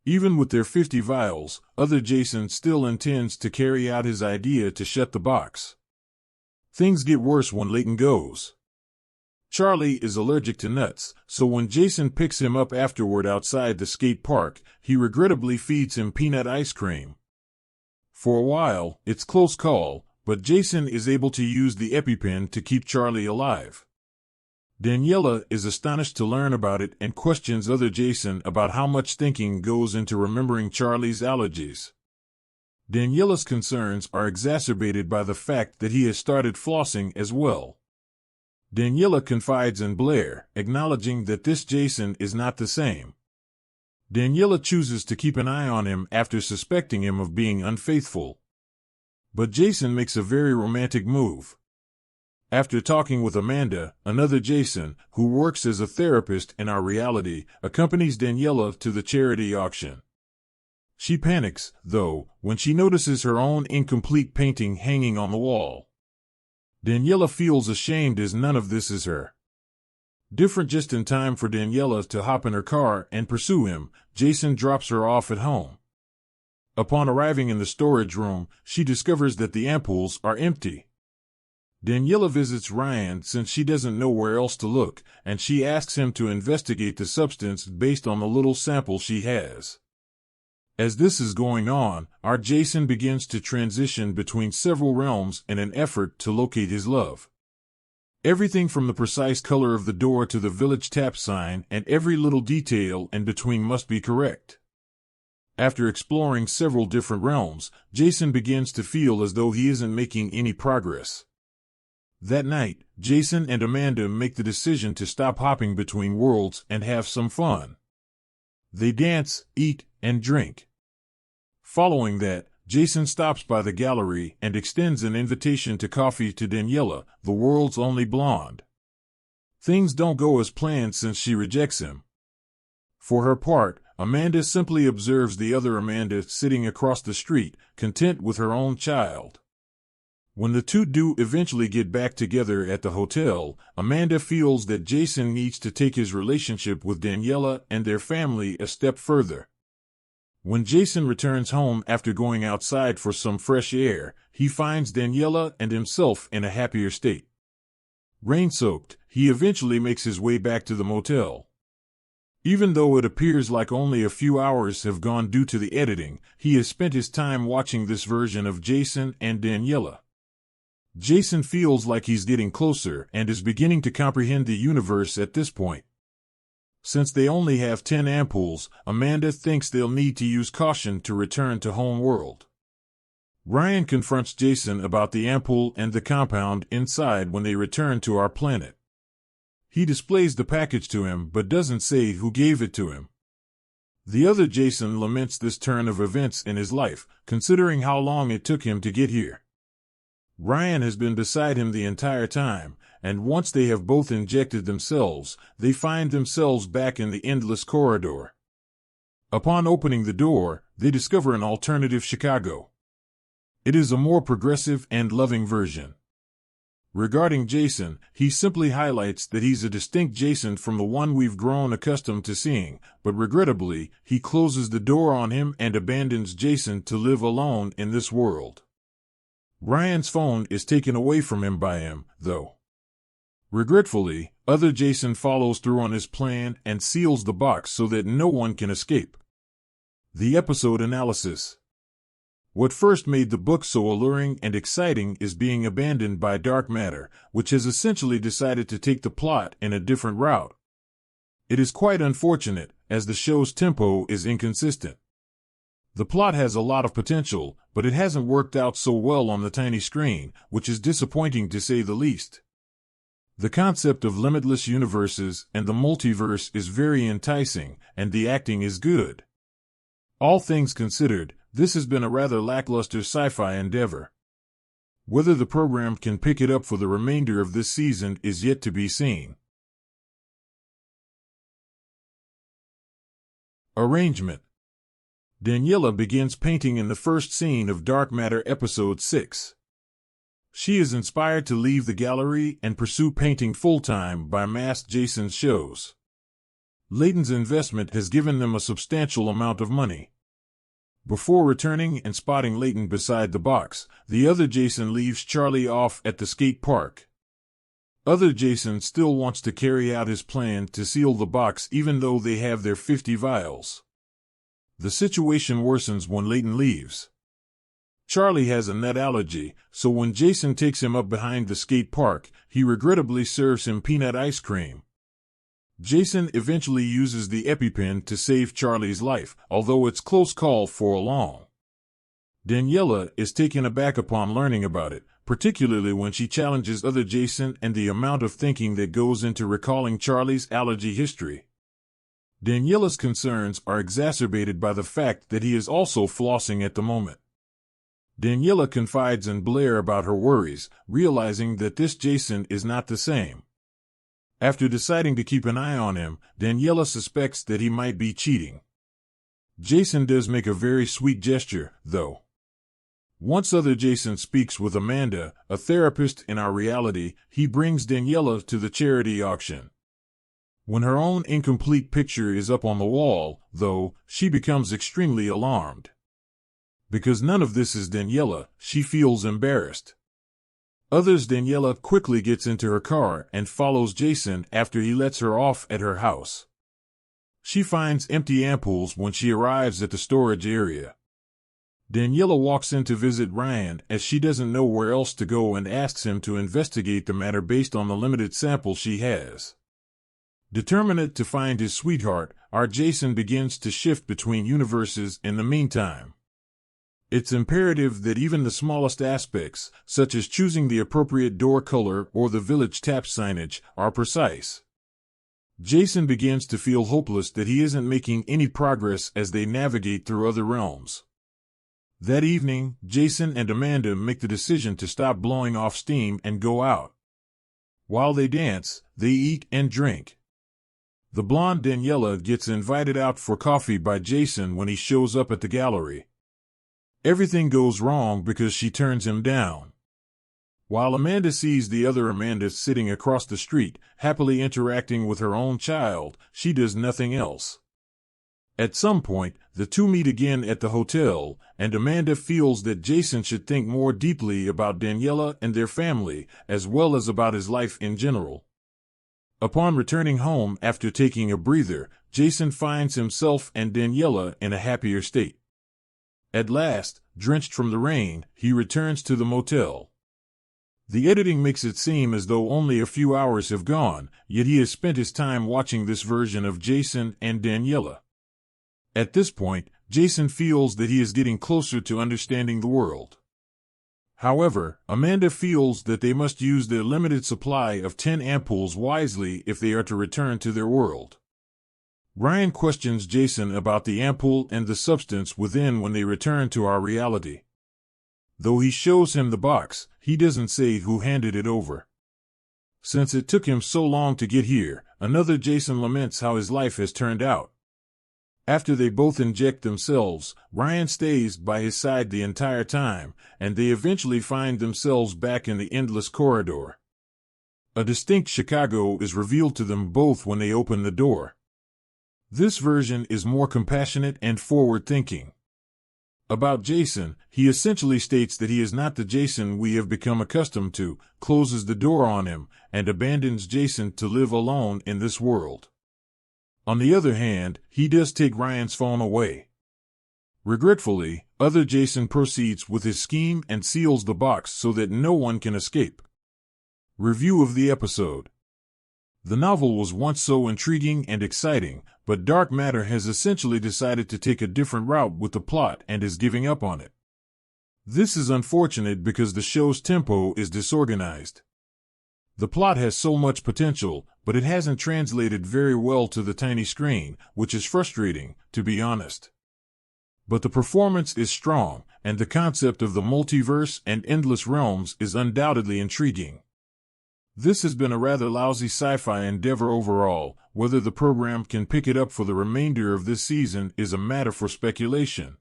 Even with their 50 vials, other Jason still intends to carry out his idea to shut the box. Things get worse when Layton goes. Charlie is allergic to nuts, so when Jason picks him up afterward outside the skate park, he regrettably feeds him peanut ice cream. For a while, it's close call, but Jason is able to use the EpiPen to keep Charlie alive. Daniela is astonished to learn about it and questions other Jason about how much thinking goes into remembering Charlie's allergies. Daniela's concerns are exacerbated by the fact that he has started flossing as well. Daniela confides in Blair, acknowledging that this Jason is not the same. Daniela chooses to keep an eye on him after suspecting him of being unfaithful. But Jason makes a very romantic move. After talking with Amanda, another Jason, who works as a therapist in our reality, accompanies Daniela to the charity auction. She panics, though, when she notices her own incomplete painting hanging on the wall. Daniela feels ashamed as none of this is her. Different just in time for Daniela to hop in her car and pursue him, Jason drops her off at home. Upon arriving in the storage room, she discovers that the ampoules are empty. Daniela visits Ryan since she doesn't know where else to look, and she asks him to investigate the substance based on the little sample she has. As this is going on, our Jason begins to transition between several realms in an effort to locate his love. Everything from the precise color of the door to the village tap sign and every little detail in between must be correct. After exploring several different realms, Jason begins to feel as though he isn't making any progress. That night, Jason and Amanda make the decision to stop hopping between worlds and have some fun. They dance, eat, and drink. Following that, Jason stops by the gallery and extends an invitation to coffee to Daniela, the world's only blonde. Things don't go as planned since she rejects him. For her part, Amanda simply observes the other Amanda sitting across the street, content with her own child. When the two do eventually get back together at the hotel, Amanda feels that Jason needs to take his relationship with Daniela and their family a step further. When Jason returns home after going outside for some fresh air, he finds Daniela and himself in a happier state. Rain-soaked, he eventually makes his way back to the motel. Even though it appears like only a few hours have gone due to the editing, he has spent his time watching this version of Jason and Daniela. Jason feels like he's getting closer and is beginning to comprehend the universe at this point. Since they only have 10 ampoules, Amanda thinks they'll need to use caution to return to home world. Ryan confronts Jason about the ampoule and the compound inside when they return to our planet. He displays the package to him but doesn't say who gave it to him. The other Jason laments this turn of events in his life, considering how long it took him to get here. Ryan has been beside him the entire time, and once they have both injected themselves, they find themselves back in the endless corridor. Upon opening the door, they discover an alternative Chicago. It is a more progressive and loving version. Regarding Jason, he simply highlights that he's a distinct Jason from the one we've grown accustomed to seeing, but regrettably, he closes the door on him and abandons Jason to live alone in this world. Ryan's phone is taken away from him by him, though. Regretfully, other Jason follows through on his plan and seals the box so that no one can escape. The episode analysis. What first made the book so alluring and exciting is being abandoned by dark matter, which has essentially decided to take the plot in a different route. It is quite unfortunate, as the show's tempo is inconsistent. The plot has a lot of potential, but it hasn't worked out so well on the tiny screen, which is disappointing to say the least. The concept of limitless universes and the multiverse is very enticing, and the acting is good. All things considered, this has been a rather lackluster sci-fi endeavor. Whether the program can pick it up for the remainder of this season is yet to be seen. Arrangement. Daniela begins painting in the first scene of Dark Matter Episode 6. She is inspired to leave the gallery and pursue painting full-time by masked Jason's shows. Layton's investment has given them a substantial amount of money. Before returning and spotting Layton beside the box, the other Jason leaves Charlie off at the skate park. Other Jason still wants to carry out his plan to seal the box even though they have their 50 vials. The situation worsens when Layton leaves. Charlie has a nut allergy, so when Jason takes him up behind the skate park, he regrettably serves him peanut ice cream. Jason eventually uses the EpiPen to save Charlie's life, although it's close call for a long. Daniela is taken aback upon learning about it, particularly when she challenges other Jason and the amount of thinking that goes into recalling Charlie's allergy history. Daniela's concerns are exacerbated by the fact that he is also flossing at the moment. Daniela confides in Blair about her worries, realizing that this Jason is not the same. After deciding to keep an eye on him, Daniela suspects that he might be cheating. Jason does make a very sweet gesture, though. Once other Jason speaks with Amanda, a therapist in our reality, he brings Daniela to the charity auction. When her own incomplete picture is up on the wall, though, she becomes extremely alarmed. Because none of this is Daniela, she feels embarrassed. Daniela quickly gets into her car and follows Jason after he lets her off at her house. She finds empty ampoules when she arrives at the storage area. Daniela walks in to visit Ryan as she doesn't know where else to go and asks him to investigate the matter based on the limited sample she has. Determined to find his sweetheart, our Jason begins to shift between universes in the meantime. It's imperative that even the smallest aspects, such as choosing the appropriate door color or the village tap signage, are precise. Jason begins to feel hopeless that he isn't making any progress as they navigate through other realms. That evening, Jason and Amanda make the decision to stop blowing off steam and go out. While they dance, they eat and drink. The blonde Daniela gets invited out for coffee by Jason when he shows up at the gallery. Everything goes wrong because she turns him down. While Amanda sees the other Amanda sitting across the street, happily interacting with her own child, she does nothing else. At some point, the two meet again at the hotel, and Amanda feels that Jason should think more deeply about Daniela and their family, as well as about his life in general. Upon returning home after taking a breather, Jason finds himself and Daniela in a happier state. At last, drenched from the rain, he returns to the motel. The editing makes it seem as though only a few hours have gone, yet he has spent his time watching this version of Jason and Daniela. At this point, Jason feels that he is getting closer to understanding the world. However, Amanda feels that they must use their limited supply of 10 ampoules wisely if they are to return to their world. Ryan questions Jason about the ampoule and the substance within when they return to our reality. Though he shows him the box, he doesn't say who handed it over. Since it took him so long to get here, another Jason laments how his life has turned out. After they both inject themselves, Ryan stays by his side the entire time, and they eventually find themselves back in the endless corridor. A distinct Chicago is revealed to them both when they open the door. This version is more compassionate and forward-thinking. About Jason, he essentially states that he is not the Jason we have become accustomed to, closes the door on him, and abandons Jason to live alone in this world. On the other hand, he does take Ryan's phone away. Regretfully, other Jason proceeds with his scheme and seals the box so that no one can escape. Review of the episode. The novel was once so intriguing and exciting, but Dark Matter has essentially decided to take a different route with the plot and is giving up on it. This is unfortunate because the show's tempo is disorganized. The plot has so much potential, but it hasn't translated very well to the tiny screen, which is frustrating, to be honest. But the performance is strong, and the concept of the multiverse and endless realms is undoubtedly intriguing. This has been a rather lousy sci-fi endeavor overall. Whether the program can pick it up for the remainder of this season is a matter for speculation.